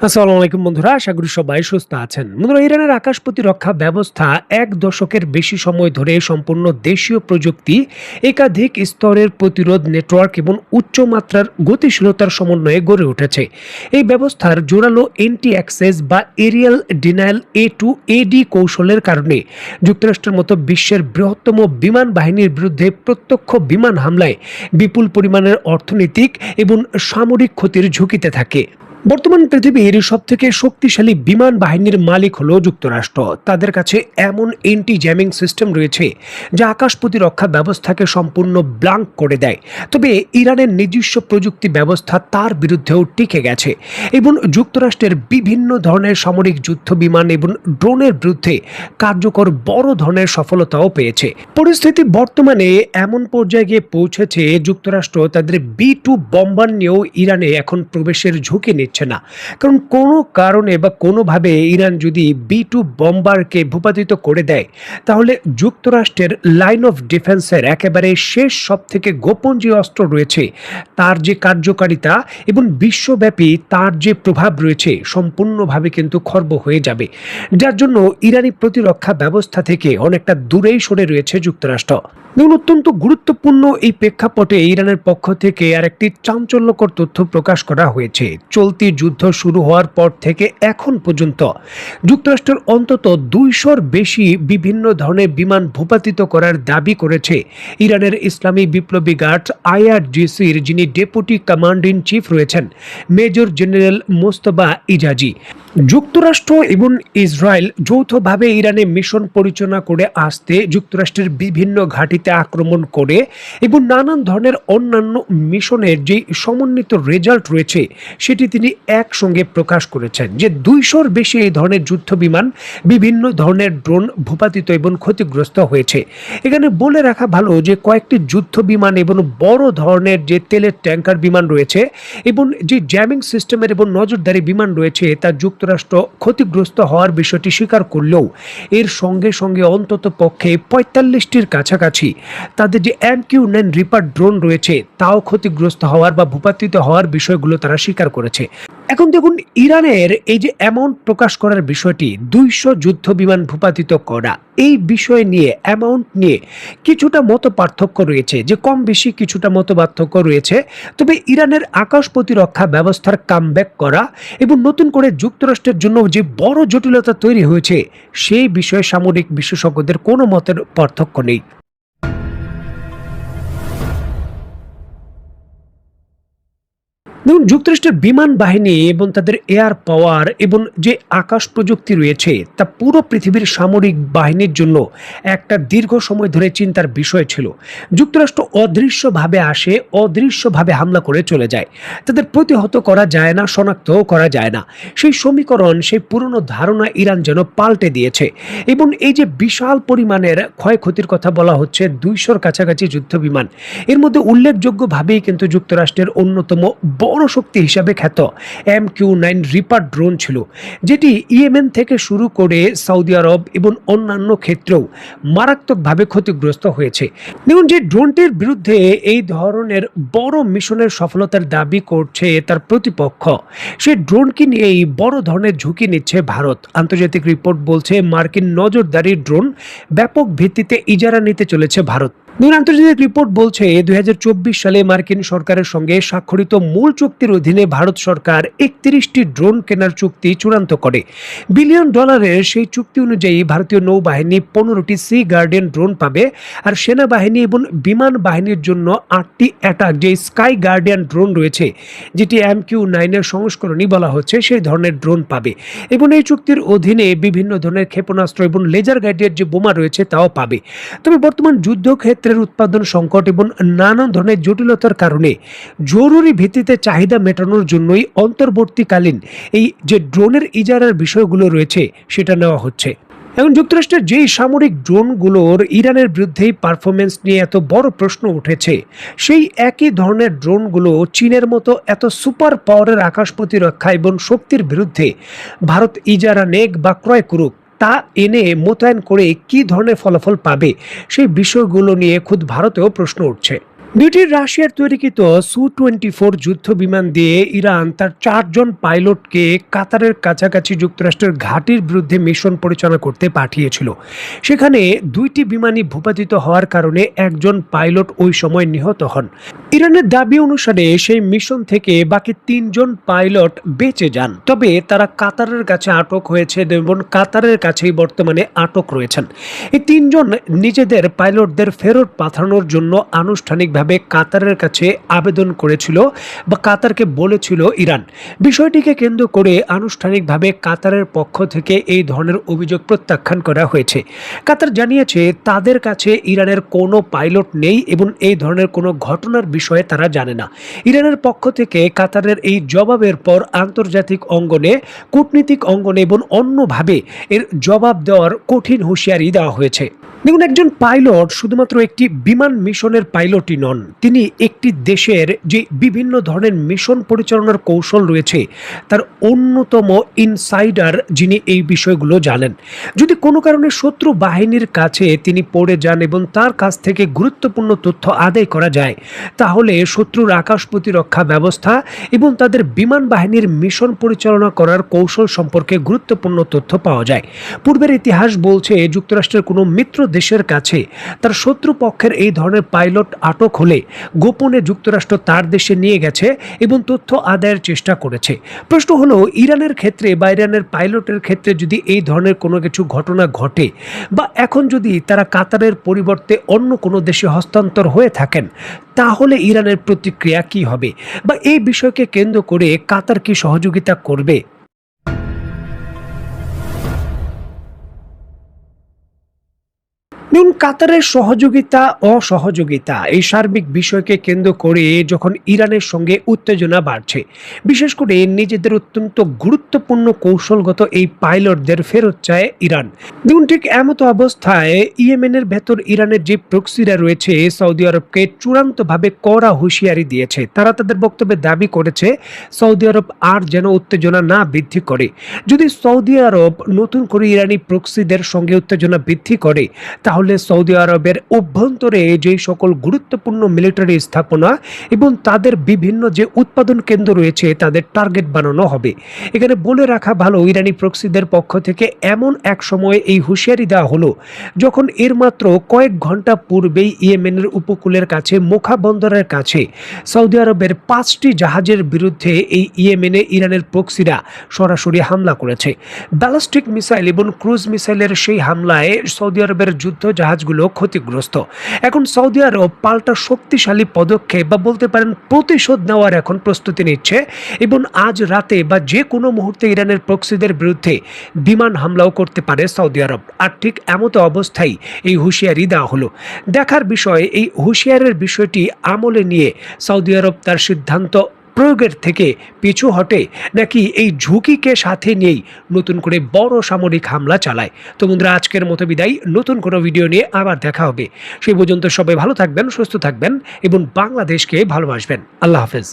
আসসালামু আলাইকুম বন্ধুরা, আশা করি সবাই সুস্থ আছেন। বন্ধুরা, ইরানের আকাশ প্রতিরক্ষা ব্যবস্থা এক দশকের বেশি সময় ধরে সম্পূর্ণ দেশীয় প্রযুক্তি, একাধিক স্তরের প্রতিরোধ নেটওয়ার্ক এবং উচ্চমাত্রার গতিশীলতার সমন্বয়ে গড়ে উঠেছে। এই ব্যবস্থার জোরালো এন্টি অ্যাক্সেস বা এরিয়াল ডিনায়াল এ টু এডি কৌশলের কারণে যুক্তরাষ্ট্রের মতো বিশ্বের বৃহত্তম বিমান বাহিনীর বিরুদ্ধে প্রত্যক্ষ বিমান হামলায় বিপুল পরিমাণের অর্থনৈতিক এবং সামরিক ক্ষতির ঝুঁকিতে থাকে। বর্তমান পৃথিবীর সবথেকে শক্তিশালী বিমান বাহিনীর মালিক হলো যুক্তরাষ্ট্র। তাদের কাছে এমন এন্টি জ্যামিং সিস্টেম রয়েছে যা আকাশ প্রতিরক্ষা ব্যবস্থাকে সম্পূর্ণ ব্লাঙ্ক করে দেয়। তবে ইরানের নিজস্ব প্রযুক্তি ব্যবস্থা তার বিরুদ্ধেও টিকে গেছে এবং যুক্তরাষ্ট্রের বিভিন্ন ধরনের সামরিক যুদ্ধ বিমান এবং ড্রোনের বিরুদ্ধে কার্যকর বড় ধরনের সফলতাও পেয়েছে। পরিস্থিতি বর্তমানে এমন পর্যায়ে গিয়ে পৌঁছেছে, যুক্তরাষ্ট্র তাদের B-2 বম্বার নিয়েও ইরানে এখন প্রবেশের ঝুঁকি নিচ্ছে না। কারণ কোনো কারণে বা কোনোভাবে ইরান যদি B-2 বম্বারকে ভূপাতিত করে দেয়, তাহলে যুক্তরাষ্ট্রের লাইন অফ ডিফেন্সের একেবারে শেষ সব থেকে গোপন যে অস্ত্র রয়েছে তার যে কার্যকারিতা এবং বিশ্বব্যাপী তার যে প্রভাব রয়েছে সম্পূর্ণভাবে কিন্তু খর্ব হয়ে যাবে, যার জন্য ইরানি প্রতিরক্ষা ব্যবস্থা থেকে অনেকটা দূরেই সরে রয়েছে যুক্তরাষ্ট্র। অত্যন্ত গুরুত্বপূর্ণ এই প্রেক্ষাপটে ইরানের পক্ষ থেকে আরেকটি চাঞ্চল্যকর তথ্য প্রকাশ করা হয়েছে। চলতি যুদ্ধ শুরু হওয়ার পর থেকে এখন পর্যন্ত যুক্তরাষ্ট্রের অন্তত 200-র বেশি বিভিন্ন ধরনের বিমান ভূপাতিত করার দাবি করেছে ইরানের ইসলামী বিপ্লবী গার্ড IRGC'র যিনি ডেপুটি কমান্ড ইন চিফ রয়েছেন, মেজর জেনারেল মোস্তফা ইজাজি। যুক্তরাষ্ট্র এবং ইসরায়েল যৌথভাবে ইরানে মিশন পরিচালনা করে আসতে যুক্তরাষ্ট্রের বিভিন্ন ঘাঁটিতে আক্রমণ করে এবং নানান ধরনের অন্যান্য মিশনের যে সমন্বিত রেজাল্ট রয়েছে সেটি তিনি একসঙ্গে প্রকাশ করেছেন যে 200-র বেশি এই ধরনের যুদ্ধ বিমান, বিভিন্ন ধরনের ড্রোন ভূপাতিত এবং ক্ষতিগ্রস্ত হয়েছে। এখানে বলে রাখা ভালো যে কয়েকটি যুদ্ধ বিমান এবং বড় ধরনের যে তেলের ট্যাঙ্কার বিমান রয়েছে এবং যে জ্যামিং সিস্টেমের এবং নজরদারি বিমান রয়েছে তা যুক্তরাষ্ট্র ক্ষতিগ্রস্ত হওয়ার বিষয়টি স্বীকার করলেও এর সঙ্গে সঙ্গে অন্তত পক্ষে 45টির কাছাকাছি তাদের যে MQ-9 রিপার ড্রোন রয়েছে তাও ক্ষতিগ্রস্ত হওয়ার বা ভূপাতিত হওয়ার বিষয়গুলো তারা স্বীকার করেছে। এখন দেখুন, ইরানের এই যে অ্যামাউন্ট প্রকাশ করার বিষয়টি, 200 যুদ্ধ বিমান ভূপাতিত করা, এই বিষয় নিয়ে অ্যামাউন্ট নিয়ে কিছুটা মত পার্থক্য রয়েছে, যে কম বেশি কিছুটা মত পার্থক্য রয়েছে। তবে ইরানের আকাশ প্রতিরক্ষা ব্যবস্থার কামব্যাক করা এবং নতুন করে যুক্তরাষ্ট্রের জন্য যে বড় জটিলতা তৈরি হয়েছে সেই বিষয়ে সামরিক বিশেষজ্ঞদের কোনো মতের পার্থক্য নেই। দেখুন, যুক্তরাষ্ট্রের বিমান বাহিনী এবং তাদের এয়ার পাওয়ার এবং যে আকাশ প্রযুক্তি রয়েছে তা পুরো পৃথিবীর সামরিক বাহিনীর জন্য একটা দীর্ঘ সময় ধরে চিন্তার বিষয় ছিল। যুক্তরাষ্ট্র অদৃশ্যভাবে আসে, অদৃশ্যভাবে হামলা করে চলে যায়, তাদের প্রতিহত করা যায় না, শনাক্তও করা যায় না। সেই সমীকরণ, সেই পুরনো ধারণা ইরান যেন পাল্টে দিয়েছে এবং এই যে বিশাল পরিমাণের ক্ষয়ক্ষতির কথা বলা হচ্ছে, 200-র কাছাকাছি যুদ্ধ বিমান, এর মধ্যে উল্লেখযোগ্যভাবেই কিন্তু যুক্তরাষ্ট্রের অন্যতম বড় শক্তি হিসাবে খ্যাত MQ-9 রিপার ড্রোন ছিল, যেটি ইয়েমেন থেকে শুরু করে সৌদি আরব এবং অন্যান্য ক্ষেত্রেও মারাত্মকভাবে ক্ষতিগ্রস্ত হয়েছে। দেখুন, যে ড্রোনটির বিরুদ্ধে এই ধরনের বড় মিশনের সফলতার দাবি করছে তার প্রতিপক্ষ, সেই ড্রোনকে নিয়েই বড় ধরনের ঝুঁকি নিচ্ছে ভারত। আন্তর্জাতিক রিপোর্ট বলছে মার্কিন নজরদারি ড্রোন ব্যাপক ভিত্তিতে ইজারা নিতে চলেছে ভারত। আন্তর্জাতিক রিপোর্ট বলছে 2024 সালে মার্কিন সরকারের সঙ্গে স্বাক্ষরিত মূল চুক্তির অধীনে ভারত সরকার 31টি ড্রোন কেনার চুক্তি চূড়ান্ত করে। $1 বিলিয়ন সেই চুক্তি অনুযায়ী ভারতীয় নৌবাহিনী 15টি সি গার্ডিয়ান ড্রোন পাবে, আর সেনাবাহিনী এবং বিমান বাহিনীর জন্য 8টি অ্যাটাক যে স্কাই গার্ডিয়ান ড্রোন রয়েছে, যেটি MQ-9 এর সংস্করণই বলা হচ্ছে, সেই ধরনের ড্রোন পাবে। এবং এই চুক্তির অধীনে বিভিন্ন ধরনের ক্ষেপণাস্ত্র এবং লেজার গাইডেড যে বোমা রয়েছে তাও পাবে। তবে বর্তমান যুদ্ধক্ষেত্রে উৎপাদন সংকট এবং নানান ধরনের জটিলতার কারণে জরুরি ভিত্তিতে চাহিদা মেটানোর জন্যই অন্তর্বর্তীকালীন এই যে ড্রোনের ইজারার বিষয়গুলো রয়েছে সেটা নেওয়া হচ্ছে। এখন যুক্তরাষ্ট্রের যেই সামরিক ড্রোনগুলোর ইরানের বিরুদ্ধেই পারফরমেন্স নিয়ে এত বড় প্রশ্ন উঠেছে, সেই একই ধরনের ড্রোনগুলো চীনের মতো এত সুপার পাওয়ারের আকাশ প্রতিরক্ষা এবং শক্তির বিরুদ্ধে ভারত ইজারা নেক বা ক্রয় করুক, তা এনে মোতায়েন করে কি ধরনের ফলাফল পাবে সেই বিষয়গুলো নিয়ে খুদ ভারতেও প্রশ্ন উঠছে। দুইটি রাশিয়ার তৈরিকৃত সু-24 যুদ্ধ বিমান দিয়ে ইরান তার 4 জন পাইলটকে কাতারের কাছাকাছি যুক্তরাষ্ট্রের ঘাঁটির বিরুদ্ধে মিশন পরিচালনা করতে পাঠিয়েছিল। সেখানে দুইটি বিমানই ভূপাতিত হওয়ার কারণে একজন পাইলট ওই সময় নিহত হন। ইরানের দাবি অনুসারে সেই মিশন থেকে বাকি 3 জন পাইলট বেঁচে যান, তবে তারা কাতারের কাছে আটক হয়েছে এবং কাতারের কাছেই বর্তমানে আটক রয়েছেন। এই 3 জন নিজেদের পাইলটদের ফেরত পাঠানোর জন্য আনুষ্ঠানিকভাবে কাতারের কাছে আবেদন করেছিল বা কাতারকে বলেছিল ইরান। বিষয়টিকে কেন্দ্র করে আনুষ্ঠানিকভাবে কাতারের পক্ষ থেকে এই ধরনের অভিযোগ প্রত্যাখ্যান করা হয়েছে। কাতার জানিয়েছে তাদের কাছে ইরানের কোনো পাইলট নেই এবং এই ধরনের কোনো ঘটনার বিষয়ে তারা জানে না। ইরানের পক্ষ থেকে কাতারের এই জবাবের পর আন্তর্জাতিক অঙ্গনে, কূটনীতিক অঙ্গনে এবং অন্যভাবে এর জবাব দেওয়ার কঠিন হুঁশিয়ারি দেওয়া হয়েছে। দেখুন, একজন পাইলট শুধুমাত্র একটি বিমান মিশনের পাইলটই নন, তিনি একটি দেশের যে বিভিন্ন ধরনের মিশন পরিচালনার কৌশল রয়েছে তার অন্যতম ইনসাইডার, যিনি এই বিষয়গুলো জানেন। যদি কোনো কারণে শত্রু বাহিনীর কাছে তিনি পড়ে যান এবং তার কাছ থেকে গুরুত্বপূর্ণ তথ্য আদায় করা যায়, তাহলে শত্রুর আকাশ প্রতিরক্ষা ব্যবস্থা এবং তাদের বিমান বাহিনীর মিশন পরিচালনা করার কৌশল সম্পর্কে গুরুত্বপূর্ণ তথ্য পাওয়া যায়। পূর্বের ইতিহাস বলছে যুক্তরাষ্ট্রের কোনো মিত্র দেশের কাছে তার শত্রু পক্ষের এই ধরনের পাইলট আটক হলে গোপনে যুক্তরাষ্ট্র তার দেশে নিয়ে গেছে এবং তথ্য আদায়ের চেষ্টা করেছে। প্রশ্ন হলো, ইরানের ক্ষেত্রে বা ইরানের পাইলটের ক্ষেত্রে যদি এই ধরনের কোনো কিছু ঘটনা ঘটে বা এখন যদি তারা কাতারের পরিবর্তে অন্য কোনো দেশে হস্তান্তর হয়ে থাকেন, তাহলে ইরানের প্রতিক্রিয়া কি হবে বা এই বিষয়কে কেন্দ্র করে কাতার কি সহযোগিতা করবে? দেখুন, কাতারের সহযোগিতা অসহযোগিতা এই সার্বিক বিষয়কে কেন্দ্র করে যখন ইরানের সঙ্গে উত্তেজনা বাড়ছে, বিশেষ করে নিজেদের অত্যন্ত গুরুত্বপূর্ণ কৌশলগত এই পাইলটদের ফেরত চায় ইরান। দেখুন, ঠিক এমতো অবস্থায় ইয়েমেনের ভেতর ইরানের যে প্রক্সিরা রয়েছে সৌদি আরবকে চূড়ান্তভাবে কড়া হুঁশিয়ারি দিয়েছে। তারা তাদের বক্তব্যে দাবি করেছে সৌদি আরব আর যেন উত্তেজনা না বৃদ্ধি করে। যদি সৌদি আরব নতুন করে ইরানি প্রক্সিদের সঙ্গে উত্তেজনা বৃদ্ধি করে, তাহলে সৌদি আরবের অভ্যন্তরে যে সকল গুরুত্বপূর্ণ মিলিটারি স্থাপনা এবং তাদের বিভিন্ন যে উৎপাদন কেন্দ্র রয়েছে তাদের টার্গেট বানানো হবে। এখানে বলে রাখা ভালো, ইরানি প্রক্সিদের পক্ষ থেকে এমন এক সময়ে এই হুঁশিয়ারি দেওয়া হলো যখন এর মাত্র কয়েক ঘন্টা পূর্বেই ইয়েমেনের উপকূলের কাছে মোখা বন্দরের কাছে সৌদি আরবের 5টি জাহাজের বিরুদ্ধে এই ইয়েমেনে ইরানের প্রক্সিরা সরাসরি হামলা করেছে। ব্যালিস্টিক মিসাইল এবং ক্রুজ মিসাইলের সেই হামলায় সৌদি আরবের যুদ্ধ জাহাজগুলো ক্ষতিগ্রস্ত। এখন সৌদি আরব পাল্টা শক্তিশালী পদক্ষেপ বা বলতে পারেন প্রতিশোধ নেওয়ার এখন প্রস্তুতি নিচ্ছে এবং আজ রাতে বা যে কোনো মুহূর্তে ইরানের প্রক্সিদের বিরুদ্ধে বিমান হামলাও করতে পারে সৌদি আরব। আর ঠিক এমতো অবস্থায় এই হুঁশিয়ারি দেওয়া হলো। দেখার বিষয়, এই হুঁশিয়ারের বিষয়টি আমলে নিয়ে সৌদি আরব তার সিদ্ধান্ত প্রয়োগের থেকে পিছু হটে, নাকি এই ঝুঁকিকে সাথে নিয়েই নতুন করে বড় সামরিক হামলা চালায়। তো বন্ধুরা, আজকের মতো বিদায়। নতুন কোনো ভিডিও নিয়ে আবার দেখা হবে। সেই পর্যন্ত সবাই ভালো থাকবেন, সুস্থ থাকবেন এবং বাংলাদেশকে ভালোবাসবেন। আল্লাহ হাফেজ।